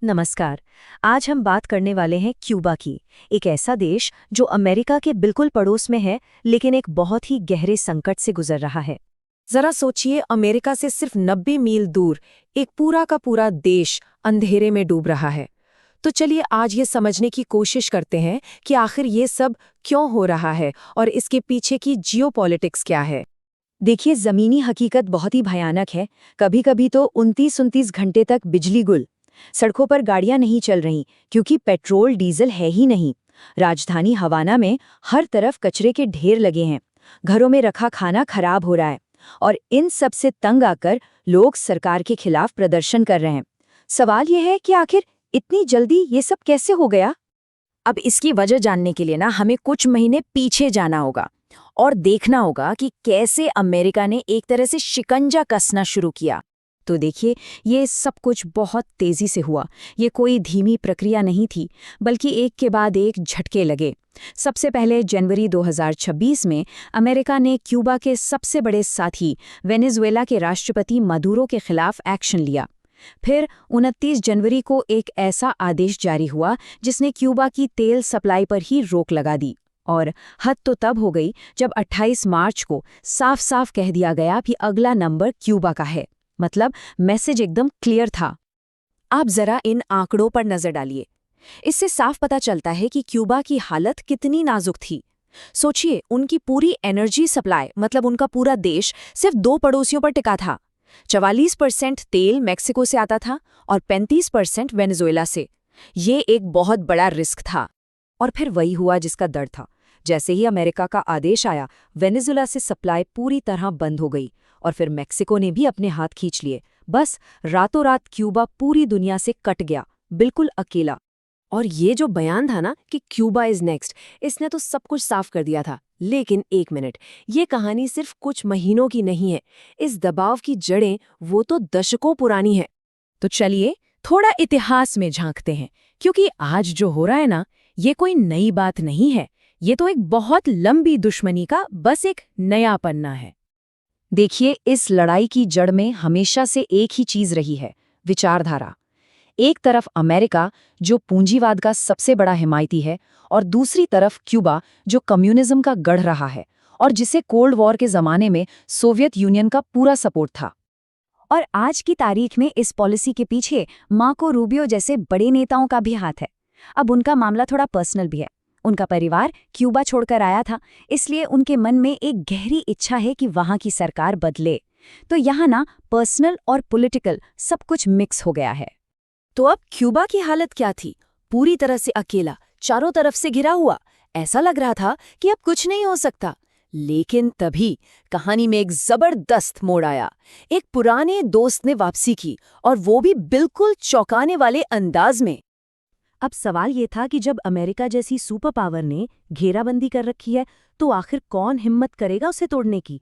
नमस्कार। आज हम बात करने वाले हैं क्यूबा की। एक ऐसा देश जो अमेरिका के बिल्कुल पड़ोस में है, लेकिन एक बहुत ही गहरे संकट से गुजर रहा है। जरा सोचिए, अमेरिका से सिर्फ 90 मील दूर एक पूरा का पूरा देश अंधेरे में डूब रहा है। तो चलिए आज ये समझने की कोशिश करते हैं कि आखिर ये सब क्यों हो रहा है और इसके पीछे की जियोपॉलिटिक्स क्या है। देखिए, जमीनी हकीकत बहुत ही भयानक है। कभी कभी तो 29-29 घंटे तक बिजली गुल। सड़कों पर गाड़ियां नहीं चल रहीं क्योंकि पेट्रोल डीजल है ही नहीं। राजधानी हवाना में हर तरफ कचरे के ढेर लगे हैं। घरों में रखा खाना खराब हो रहा है। और इन सब से तंग आकर लोग सरकार के खिलाफ प्रदर्शन कर रहे हैं। सवाल यह है कि आखिर इतनी जल्दी ये सब कैसे हो गया। अब इसकी वजह जानने के लिए ना हमें कुछ महीने पीछे जाना होगा और देखना होगा कि कैसे अमेरिका ने एक तरह से शिकंजा कसना शुरू किया। तो देखिए, ये सब कुछ बहुत तेजी से हुआ। ये कोई धीमी प्रक्रिया नहीं थी, बल्कि एक के बाद एक झटके लगे। सबसे पहले जनवरी 2026 में अमेरिका ने क्यूबा के सबसे बड़े साथी वेनेजुएला के राष्ट्रपति मदुरो के खिलाफ एक्शन लिया। फिर 29 जनवरी को एक ऐसा आदेश जारी हुआ जिसने क्यूबा की तेल सप्लाई पर ही रोक लगा दी। और हद तो तब हो गई जब 28 मार्च को साफ साफ कह दिया गया कि अगला नंबर क्यूबा का है। मतलब मैसेज एकदम क्लियर था। आप जरा इन आंकड़ों पर नजर डालिए। इससे साफ पता चलता है कि क्यूबा की हालत कितनी नाजुक थी। सोचिए, उनकी पूरी एनर्जी सप्लाई, मतलब उनका पूरा देश सिर्फ 2 पड़ोसियों पर टिका था। 44% तेल मेक्सिको से आता था और 35% वेनेजुएला से। ये एक बहुत बड़ा रिस्क था। और फिर वही हुआ जिसका डर था। जैसे ही अमेरिका का आदेश आया, वेनेजुएला से सप्लाई पूरी तरह बंद हो गई और फिर मेक्सिको ने भी अपने हाथ खींच लिए। बस रातों रात क्यूबा पूरी दुनिया से कट गया, बिल्कुल अकेला। और ये जो बयान था ना कि क्यूबा इज नेक्स्ट, इसने तो सब कुछ साफ कर दिया था। लेकिन एक मिनट, ये कहानी सिर्फ कुछ महीनों की नहीं है। इस दबाव की जड़ें वो तो दशकों पुरानी है। तो चलिए थोड़ा इतिहास में झांकते हैं, क्योंकि आज जो हो रहा है ना, ये कोई नई बात नहीं है। ये तो एक बहुत लंबी दुश्मनी का बस एक नया पन्ना है। देखिए, इस लड़ाई की जड़ में हमेशा से एक ही चीज रही है, विचारधारा। एक तरफ अमेरिका, जो पूंजीवाद का सबसे बड़ा हिमायती है, और दूसरी तरफ क्यूबा, जो कम्युनिज्म का गढ़ रहा है और जिसे कोल्ड वॉर के जमाने में सोवियत यूनियन का पूरा सपोर्ट था। और आज की तारीख में इस पॉलिसी के पीछे मार्को रूबियो जैसे बड़े नेताओं का भी हाथ है। अब उनका मामला थोड़ा पर्सनल भी है। उनका परिवार क्यूबा छोड़कर आया था, इसलिए उनके मन में एक गहरी इच्छा है कि वहां की सरकार बदले। तो यहाँ ना पर्सनल और पॉलिटिकल सब कुछ मिक्स हो गया है। तो अब क्यूबा की हालत क्या थी? पूरी तरह से अकेला, चारों तरफ से घिरा हुआ। ऐसा लग रहा था कि अब कुछ नहीं हो सकता। लेकिन तभी कहानी में एक जबरदस्त मोड़ आया। एक पुराने दोस्त ने वापसी की, और वो भी बिल्कुल चौंकाने वाले अंदाज में। अब सवाल ये था कि जब अमेरिका जैसी सुपर पावर ने घेराबंदी कर रखी है, तो आखिर कौन हिम्मत करेगा उसे तोड़ने की।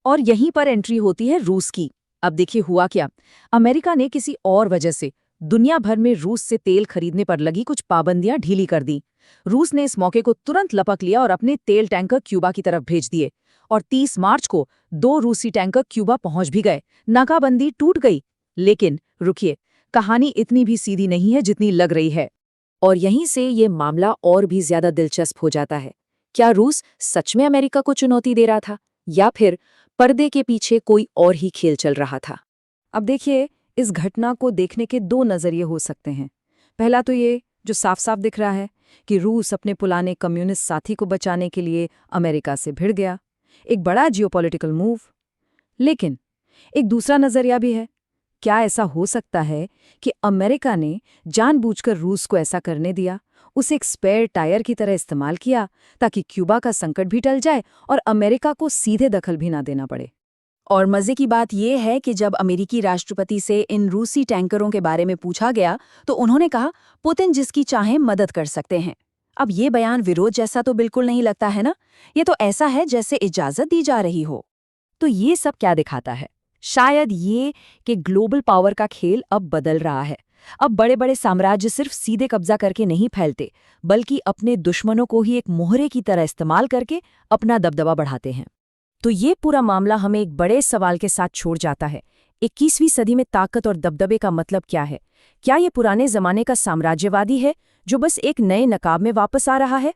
और यहीं पर एंट्री होती है रूस की। अब देखिए हुआ क्या। अमेरिका ने किसी और वजह से दुनिया भर में रूस से तेल खरीदने पर लगी कुछ पाबंदियां ढीली कर दी। रूस ने इस मौके को तुरंत लपक लिया और अपने तेल टैंकर क्यूबा की तरफ भेज दिए। और 30 मार्च को 2 रूसी टैंकर क्यूबा पहुंच भी गए। नाकाबंदी टूट गई। लेकिन रुकिए, कहानी इतनी भी सीधी नहीं है जितनी लग रही है। और यहीं से ये मामला और भी ज्यादा दिलचस्प हो जाता है। क्या रूस सच में अमेरिका को चुनौती दे रहा था, या फिर पर्दे के पीछे कोई और ही खेल चल रहा था? अब देखिए, इस घटना को देखने के 2 नजरिए हो सकते हैं। पहला तो ये जो साफ साफ दिख रहा है कि रूस अपने पुराने कम्युनिस्ट साथी को बचाने के लिए अमेरिका से भिड़ गया, एक बड़ा जियोपॉलिटिकल मूव। लेकिन एक दूसरा नजरिया भी है। क्या ऐसा हो सकता है कि अमेरिका ने जानबूझकर रूस को ऐसा करने दिया, उसे एक स्पेयर टायर की तरह इस्तेमाल किया, ताकि क्यूबा का संकट भी टल जाए और अमेरिका को सीधे दखल भी ना देना पड़े। और मजे की बात यह है कि जब अमेरिकी राष्ट्रपति से इन रूसी टैंकरों के बारे में पूछा गया, तो उन्होंने कहा, पुतिन जिसकी चाहे मदद कर सकते हैं। अब ये बयान विरोध जैसा तो बिल्कुल नहीं लगता है ना। ये तो ऐसा है जैसे इजाजत दी जा रही हो। तो ये सब क्या दिखाता है? शायद ये कि ग्लोबल पावर का खेल अब बदल रहा है। अब बड़े बड़े साम्राज्य सिर्फ सीधे कब्जा करके नहीं फैलते, बल्कि अपने दुश्मनों को ही एक मोहरे की तरह इस्तेमाल करके अपना दबदबा बढ़ाते हैं। तो ये पूरा मामला हमें एक बड़े सवाल के साथ छोड़ जाता है। 21वीं सदी में ताकत और दबदबे का मतलब क्या है? क्या ये पुराने जमाने का साम्राज्यवादी है जो बस एक नए नकाब में वापस आ रहा है?